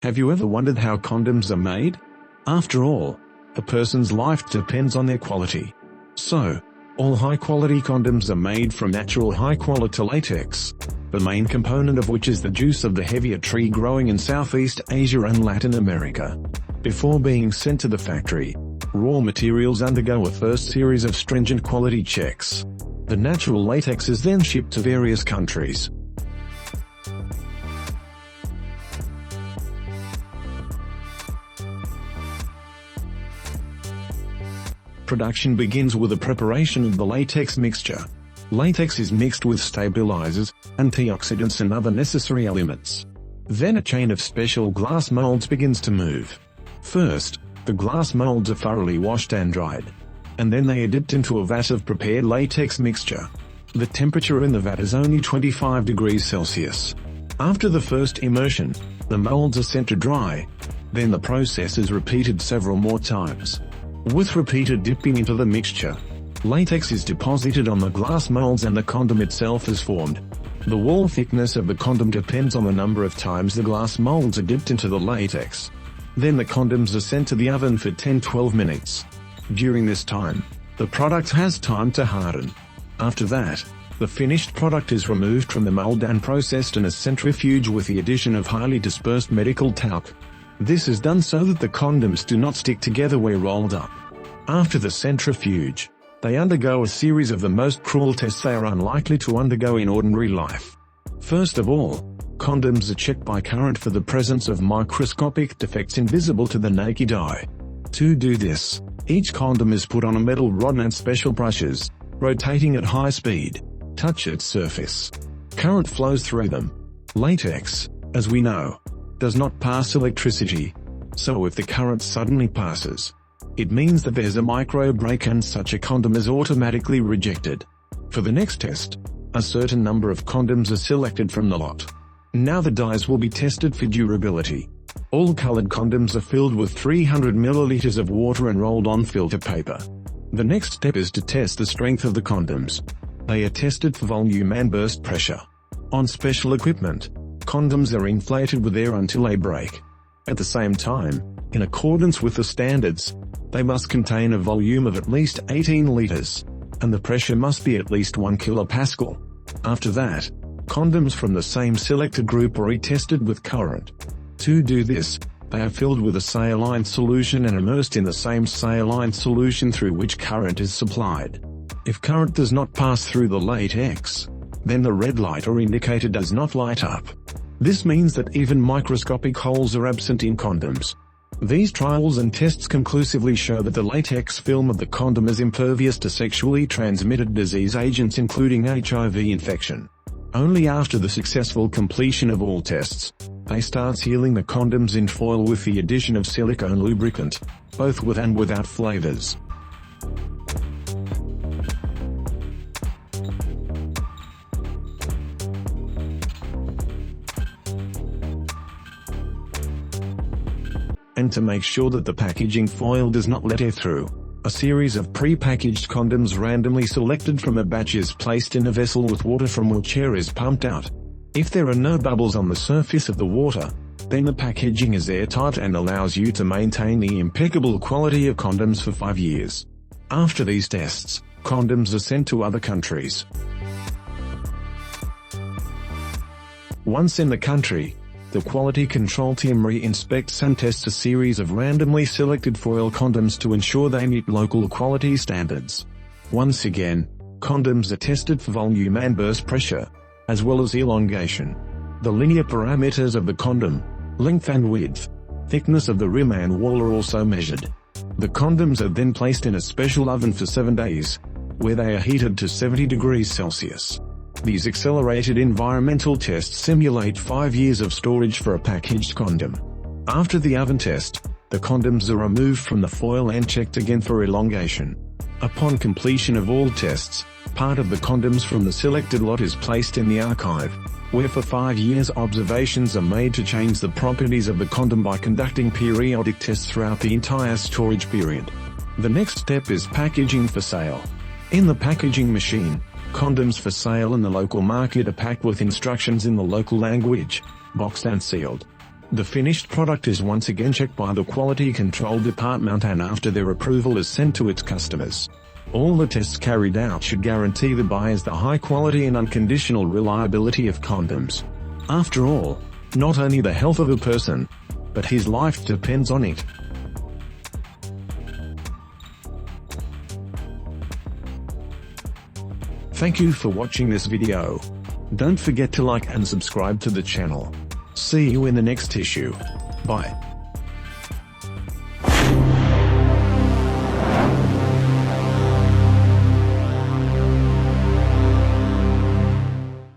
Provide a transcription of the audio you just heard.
Have you ever wondered how condoms are made? After all, a person's life depends on their quality. So, all high-quality condoms are made from natural high-quality latex, the main component of which is the juice of the Hevea tree growing in Southeast Asia and Latin America. Before being sent to the factory, raw materials undergo a first series of stringent quality checks. The natural latex is then shipped to various countries. Production begins with the preparation of the latex mixture. Latex is mixed with stabilizers, antioxidants and other necessary elements. Then a chain of special glass molds begins to move. First, the glass molds are thoroughly washed and dried. And then they are dipped into a vat of prepared latex mixture. The temperature in the vat is only 25 degrees Celsius. After the first immersion, the molds are sent to dry. Then the process is repeated several more times. With repeated dipping into the mixture, latex is deposited on the glass molds and the condom itself is formed. The wall thickness of the condom depends on the number of times the glass molds are dipped into the latex. Then the condoms are sent to the oven for 10-12 minutes. During this time, the product has time to harden. After that, the finished product is removed from the mold and processed in a centrifuge with the addition of highly dispersed medical talc. This is done so that the condoms do not stick together where rolled up. After the centrifuge, they undergo a series of the most cruel tests they are unlikely to undergo in ordinary life. First of all, condoms are checked by current for the presence of microscopic defects invisible to the naked eye. To do this, each condom is put on a metal rod and special brushes, rotating at high speed, touch its surface. Current flows through them. Latex, as we know, does not pass electricity. So if the current suddenly passes, it means that there's a micro break and such a condom is automatically rejected. For the next test, a certain number of condoms are selected from the lot. Now the dyes will be tested for durability. All colored condoms are filled with 300 milliliters of water and rolled on filter paper. The next step is to test the strength of the condoms. They are tested for volume and burst pressure. On special equipment, condoms are inflated with air until they break. At the same time, in accordance with the standards, they must contain a volume of at least 18 liters, and the pressure must be at least 1 kilopascal. After that, condoms from the same selected group are retested with current. To do this, they are filled with a saline solution and immersed in the same saline solution through which current is supplied. If current does not pass through the latex, then the red light or indicator does not light up. This means that even microscopic holes are absent in condoms. These trials and tests conclusively show that the latex film of the condom is impervious to sexually transmitted disease agents including HIV infection. Only after the successful completion of all tests, they start sealing the condoms in foil with the addition of silicone lubricant, both with and without flavors. And to make sure that the packaging foil does not let air through, a series of pre-packaged condoms randomly selected from a batch is placed in a vessel with water from which air is pumped out. If there are no bubbles on the surface of the water, then the packaging is airtight and allows you to maintain the impeccable quality of condoms for 5 years. After these tests, condoms are sent to other countries. Once in the country, the quality control team re-inspects and tests a series of randomly selected foil condoms to ensure they meet local quality standards. Once again, condoms are tested for volume and burst pressure, as well as elongation. The linear parameters of the condom, length and width, thickness of the rim and wall are also measured. The condoms are then placed in a special oven for 7 days, where they are heated to 70 degrees Celsius. These accelerated environmental tests simulate 5 years of storage for a packaged condom. After the oven test, the condoms are removed from the foil and checked again for elongation. Upon completion of all tests, part of the condoms from the selected lot is placed in the archive, where for 5 years observations are made to change the properties of the condom by conducting periodic tests throughout the entire storage period. The next step is packaging for sale. In the packaging machine, condoms for sale in the local market are packed with instructions in the local language, boxed and sealed. The finished product is once again checked by the quality control department, and after their approval is sent to its customers. All the tests carried out should guarantee the buyers the high quality and unconditional reliability of condoms. After all, not only the health of a person, but his life depends on it. Thank you for watching this video. Don't forget to like and subscribe to the channel. See you in the next issue. Bye.